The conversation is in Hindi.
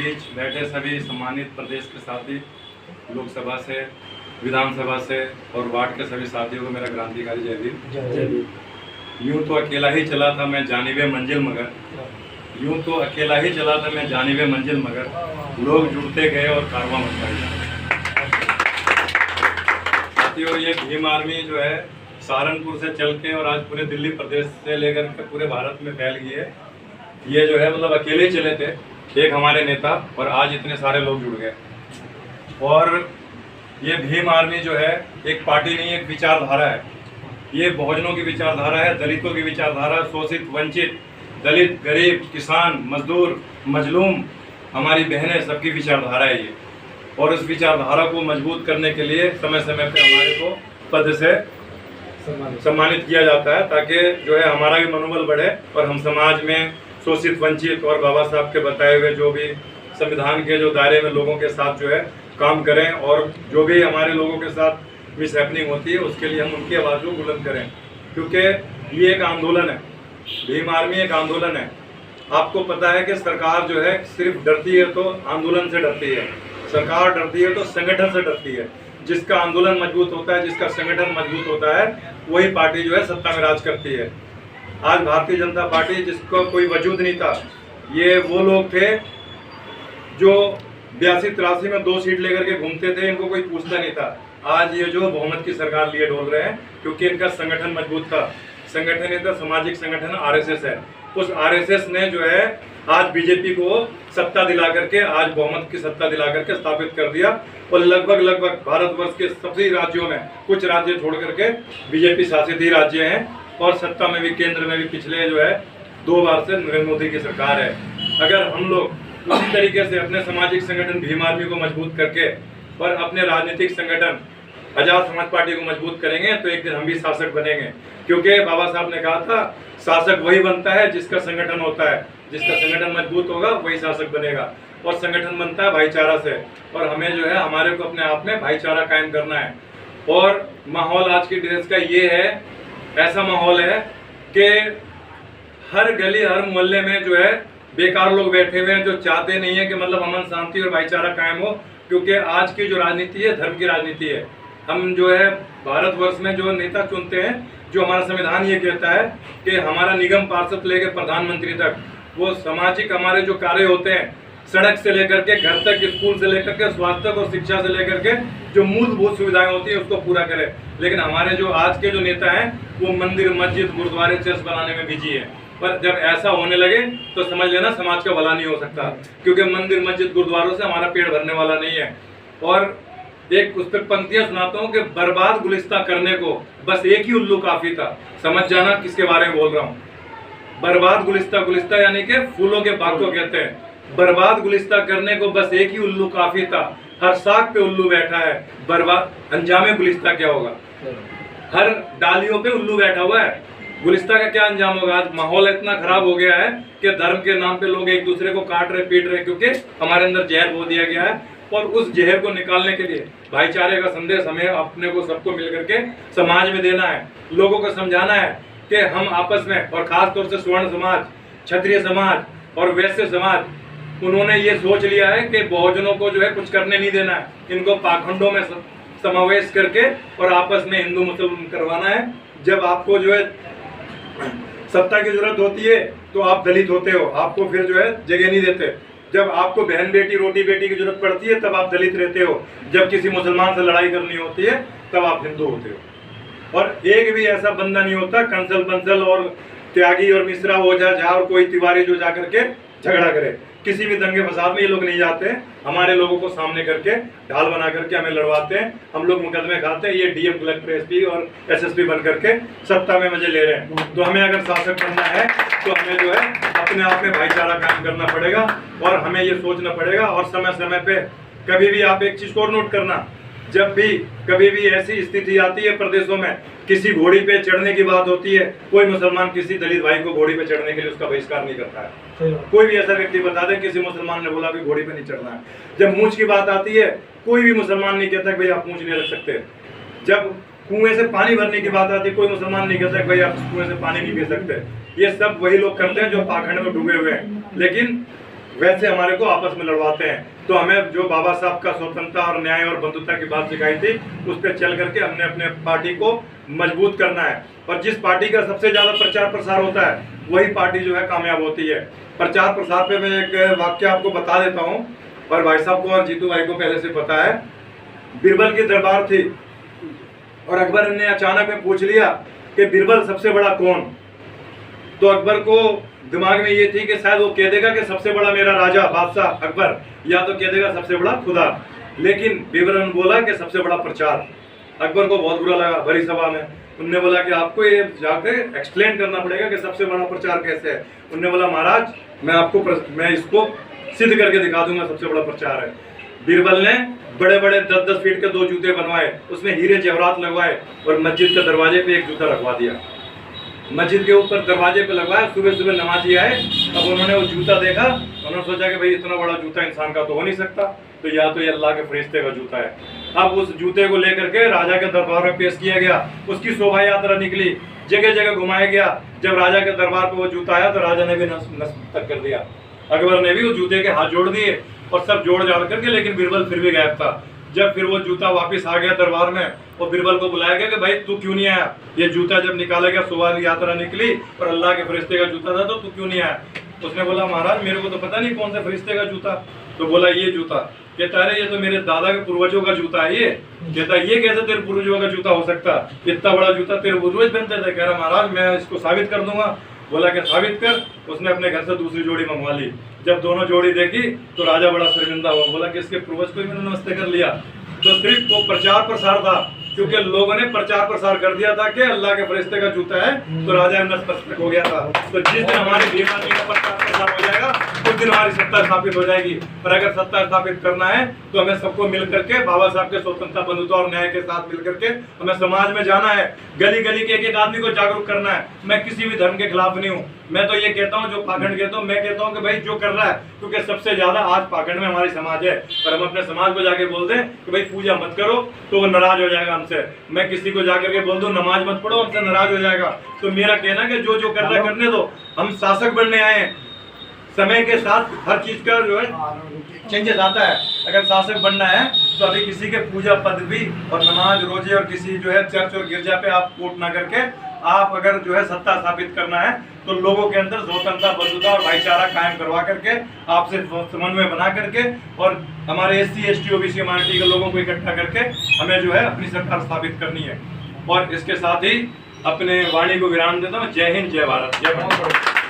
बीच बैठे सभी सम्मानित प्रदेश के साथी, लोकसभा से, विधानसभा से और वार्ड के सभी साथियों को मेरा क्रांतिकारी जय भीम। यूँ तो अकेला ही चला था मैं जानिबे मंजिल मगर, यूँ तो अकेला ही चला था मैं जानिबे मंजिल मगर, लोग जुड़ते गए और कारवां बढ़ता गया। साथियों, ये भीम आर्मी जो है सहारनपुर से चल के और आज पूरे दिल्ली प्रदेश से लेकर के पूरे भारत में फैल गई है। ये जो है मतलब अकेले ही चले थे, एक हमारे नेता, और आज इतने सारे लोग जुड़ गए। और ये भीम आर्मी जो है एक पार्टी नहीं, एक विचारधारा है। ये बहुजनों की विचारधारा है, दलितों की विचारधारा, शोषित वंचित दलित, गरीब, किसान, मजदूर, मजलूम, हमारी बहनें, सबकी विचारधारा है ये। और इस विचारधारा को मजबूत करने के लिए समय समय पे हमारे को पद से सम्मानित किया जाता है, ताकि जो है हमारा भी मनोबल बढ़े और हम समाज में शोषित वंचित और बाबा साहब के बताए हुए जो भी संविधान के जो दायरे में लोगों के साथ जो है काम करें, और जो भी हमारे लोगों के साथ मिसहैपनिंग होती है उसके लिए हम उनकी आवाज़ को बुलंद करें, क्योंकि ये एक आंदोलन है। भीम आर्मी एक आंदोलन है। आपको पता है कि सरकार जो है सिर्फ डरती है तो आंदोलन से डरती है, सरकार डरती है तो संगठन से डरती है। जिसका आंदोलन मजबूत होता है, जिसका संगठन मजबूत होता है, वही पार्टी जो है सत्ता में राज करती है। आज भारतीय जनता पार्टी, जिसको कोई वजूद नहीं था, ये वो लोग थे जो 82-83 में 2 सीट लेकर के घूमते थे, इनको कोई पूछता नहीं था। आज ये जो बहुमत की सरकार लिए डोल रहे हैं, क्योंकि इनका संगठन मजबूत था। संगठन इनका सामाजिक संगठन आरएसएस है। उस आरएसएस ने जो है आज बीजेपी को सत्ता दिला करके, आज बहुमत की सत्ता दिला करके स्थापित कर दिया। और लगभग भारतवर्ष के सभी राज्यों में, कुछ राज्य छोड़ करके बीजेपी शासित ही राज्य हैं, और सत्ता में भी, केंद्र में भी पिछले जो है 2 बार से नरेंद्र मोदी की सरकार है। अगर हम लोग उसी तरीके से अपने सामाजिक संगठन भीम आर्मी को मजबूत करके और अपने राजनीतिक संगठन आजाद समाज पार्टी को मजबूत करेंगे, तो एक दिन हम भी शासक बनेंगे। क्योंकि बाबा साहब ने कहा था, शासक वही बनता है जिसका संगठन होता है, जिसका संगठन मजबूत होगा वही शासक बनेगा। और संगठन बनता है भाईचारा से, और हमें जो है हमारे को अपने आप में भाईचारा कायम करना है। और माहौल आज की देश का ये है, ऐसा माहौल है कि हर गली हर मोहल्ले में जो है बेकार लोग बैठे हुए हैं, जो चाहते नहीं है कि मतलब अमन शांति और भाईचारा कायम हो। क्योंकि आज की जो राजनीति है, धर्म की राजनीति है। हम जो है भारतवर्ष में जो नेता चुनते हैं, जो हमारा संविधान ये कहता है कि हमारा निगम पार्षद लेकर प्रधानमंत्री तक, वो सामाजिक हमारे जो कार्य होते हैं, सड़क से लेकर के घर तक, स्कूल से लेकर के स्वास्थ्य और शिक्षा से लेकर के जो मूलभूत सुविधाएं होती है उसको पूरा करें। लेकिन हमारे जो आज के जो नेता हैं, वो मंदिर, मस्जिद, गुरुद्वारे, चर्च बनाने में बिजी है। पर जब ऐसा होने लगे तो समझ लेना समाज का भला नहीं हो सकता, क्योंकि मंदिर, मस्जिद, गुरुद्वारों से हमारा पेट भरने वाला नहीं है। और एक उस पर पंक्तियां सुनाता हूँ कि बर्बाद गुलिस्ता करने को बस एक ही उल्लू काफी था। समझ जाना किसके बारे में बोल रहा हूँ। बर्बाद गुलिस्ता, गुलिस्ता यानी कि फूलों के बाग को कहते हैं। बर्बाद गुलिस्ता करने को बस एक ही उल्लू काफी था, हर साग पे उल्लू बैठा है, बर्बाद अंजामे गुलिस्ता क्या होगा। हर डालियों पे उल्लू बैठा हुआ है, गुलिस्ता का क्या अंजाम होगा। आज माहौल इतना खराब हो गया है कि धर्म के नाम पे लोग एक दूसरे को काट रहे, पीट रहे, क्योंकि हमारे अंदर जहर बो दिया गया है। और उस जहर को निकालने के लिए भाईचारे का संदेश हमें अपने को सबको मिलकर के समाज में देना है। लोगों को समझाना है कि हम आपस में, और खास तौर से स्वर्ण समाज, क्षत्रिय समाज और वैश्य समाज, उन्होंने ये सोच लिया है कि बहुजनों को जो है कुछ करने नहीं देना है, इनको पाखंडों में समावेश करके और आपस में हिंदू मुसलमान करवाना है। जब आपको जो है सत्ता की जरूरत होती है तो आप दलित होते हो, आपको फिर जो है जगह नहीं देते। जब आपको बहन बेटी, रोटी बेटी की जरूरत पड़ती है तब आप दलित रहते हो। जब किसी मुसलमान से लड़ाई करनी होती है तब आप हिंदू होते हो। और एक भी ऐसा बंदा नहीं होता, कंसल बंसल और त्यागी और मिश्रा, ओझा, झा और कोई तिवारी जो जाकर के झगड़ा करे। किसी भी दंगे फसाद में ये लोग नहीं जाते हैं। हमारे लोगों को सामने करके ढाल बना करके हमें लड़वाते हैं, हम लोग मुकदमे खाते हैं। ये डीएम, कलेक्टर, एसपी और एसएसपी बन करके सत्ता में मजे ले रहे हैं। तो हमें अगर शासक बनना है तो हमें जो है अपने आप में भाईचारा कायम करना पड़ेगा, और हमें ये सोचना पड़ेगा। और समय समय पे कभी भी आप एक चीज को नोट करना, जब भी कभी भी ऐसी स्थिति आती है प्रदेशों में, किसी घोड़ी पे चढ़ने की बात होती है, कोई मुसलमान किसी दलित भाई को घोड़ी पे चढ़ने के लिए उसका बहिष्कार नहीं करता है। कोई भी ऐसा व्यक्ति बता दे किसी मुसलमान ने बोला कि घोड़ी पे नहीं चढ़ना है। जब मूंछ की बात आती है, कोई भी मुसलमान नहीं कहता कि भाई आप मूंछ नहीं रख सकते। जब कुएं से पानी भरने की बात आती है, कोई मुसलमान नहीं कहता कि भाई आप कुएं से पानी नहीं पी सकते। ये सब वही लोग करते हैं जो पाखंड में डूबे हुए हैं। लेकिन वैसे हमारे को आपस में लड़वाते हैं। तो हमें जो बाबा साहब का स्वतंत्रता और न्याय और बंधुता की बात सिखाई थी, उस पर चल करके हमने अपने पार्टी को मजबूत करना है। और जिस पार्टी का सबसे ज़्यादा प्रचार प्रसार होता है वही पार्टी जो है कामयाब होती है। प्रचार प्रसार पे मैं एक वाक्य आपको बता देता हूँ, और भाई साहब को और जीतू भाई को पहले से पता है। बीरबल की दरबार थी और अकबर ने अचानक में पूछ लिया कि बीरबल सबसे बड़ा कौन। तो अकबर को दिमाग में ये थी कि शायद वो कह देगा कि सबसे बड़ा मेरा राजा बादशाह अकबर, या तो कह देगा सबसे बड़ा खुदा। लेकिन बीरबल ने बोला कि सबसे बड़ा प्रचार। अकबर को बहुत बुरा लगा भरी सभा में। उनने बोला कि आपको ये जाकर एक्सप्लेन करना पड़ेगा कि सबसे बड़ा प्रचार कैसे है। उनने बोला महाराज मैं इसको सिद्ध करके दिखा दूंगा सबसे बड़ा प्रचार है। बीरबल ने बड़े बड़े 10-10 फीट के 2 जूते बनवाए, उसमें हीरे जवाहरात लगवाए और मस्जिद के दरवाजे पे एक जूता रखवा दिया। मस्जिद के ऊपर दरवाजे पे लगवाया। सुबह सुबह नमाजी आए, अब उन्होंने वो जूता देखा, उन्होंने सोचा कि भाई इतना बड़ा जूता इंसान का तो हो नहीं सकता, तो या तो ये अल्लाह के फरिश्ते का जूता है। अब उस जूते को लेकर के राजा के दरबार में पेश किया गया। उसकी शोभा यात्रा निकली, जगह जगह घुमाया गया। जब राजा के दरबार पे वो जूता आया तो राजा ने भी नतमस्तक कर दिया। अकबर ने भी उस जूते के हाथ जोड़ दिए और सब जोड़ जाड़ करके, लेकिन बीरबल फिर भी गायब था। जब फिर वो जूता वापस आ गया दरबार में और बीरबल को बुलाया गया कि भाई तू क्यों नहीं आया। ये जूता जब निकाला गया, शोभा यात्रा निकली और अल्लाह के फरिश्ते का जूता था, तो तू क्यों नहीं आया। उसने बोला महाराज मेरे को तो पता नहीं कौन से फरिश्ते का जूता। तो बोला ये जूता। कहता है ये तो मेरे दादा के पूर्वजों का जूता है। ये कहता ये कैसे तेरे पूर्वजों का जूता हो सकता, इतना बड़ा जूता तेरे पूर्वज पहनते थे। कह रहा महाराज मैं इसको साबित कर दूंगा। बोला कि साबित कर। उसने अपने घर से दूसरी जोड़ी मंगवा ली। जब दोनों जोड़ी देखी तो राजा बड़ा शर्मिंदा हुआ। बोला कि इसके पूर्वज को ही मैंने नमस्ते कर लिया। तो सिर्फ वो प्रचार प्रसार था, क्योंकि लोगों ने प्रचार प्रसार कर दिया था कि अल्लाह के फरिश्ते का जूता है, तो राजा नतमस्तक हो गया था। तो जिस दिन हमारी भीमानी का प्रचार प्रसार हो जाएगा उस दिन हमारी सत्ता स्थापित हो जाएगी। और अगर सत्ता स्थापित करना है तो हमें सबको मिल करके बाबा साहब के स्वतंत्रता बंधुता और न्याय के साथ मिल करके हमें समाज में जाना है। गली गली के एक आदमी को जागरूक करना है। मैं किसी भी धर्म के खिलाफ नहीं हूँ। मैं तो ये कहता हूँ जो पाखंड कहता हूँ, मैं कहता हूँ कि भाई जो कर रहा है, क्योंकि सबसे ज्यादा आज पाखंड में हमारी समाज है। और हम अपने समाज को जाके बोल दें कि भाई पूजा मत करो तो वो नाराज हो जाएगा हमसे। मैं किसी को जाकर के बोल दूं नमाज मत पढ़ो, हमसे नाराज हो जाएगा। तो मेरा कहना कि जो कर रहा है करने दो। हम शासक बनने आए हैं। समय के साथ हर चीज का जो है चेंजेस आता है। अगर शासक बनना है तो अभी किसी के पूजा पदवी और नमाज रोजे और किसी जो है चर्च और गिरजा पे आप कोट ना करके, आप अगर जो है सत्ता स्थापित करना है तो लोगों के अंदर स्वतंत्रता बंधुता और भाईचारा कायम करवा करके, आपसे समन्वय बना करके और हमारे SC ST OBC माइनॉरिटी के लोगों को इकट्ठा करके हमें जो है अपनी सरकार स्थापित करनी है। और इसके साथ ही अपने वाणी को विराम देता हूँ। जय हिंद, जय भारत, जय भारत।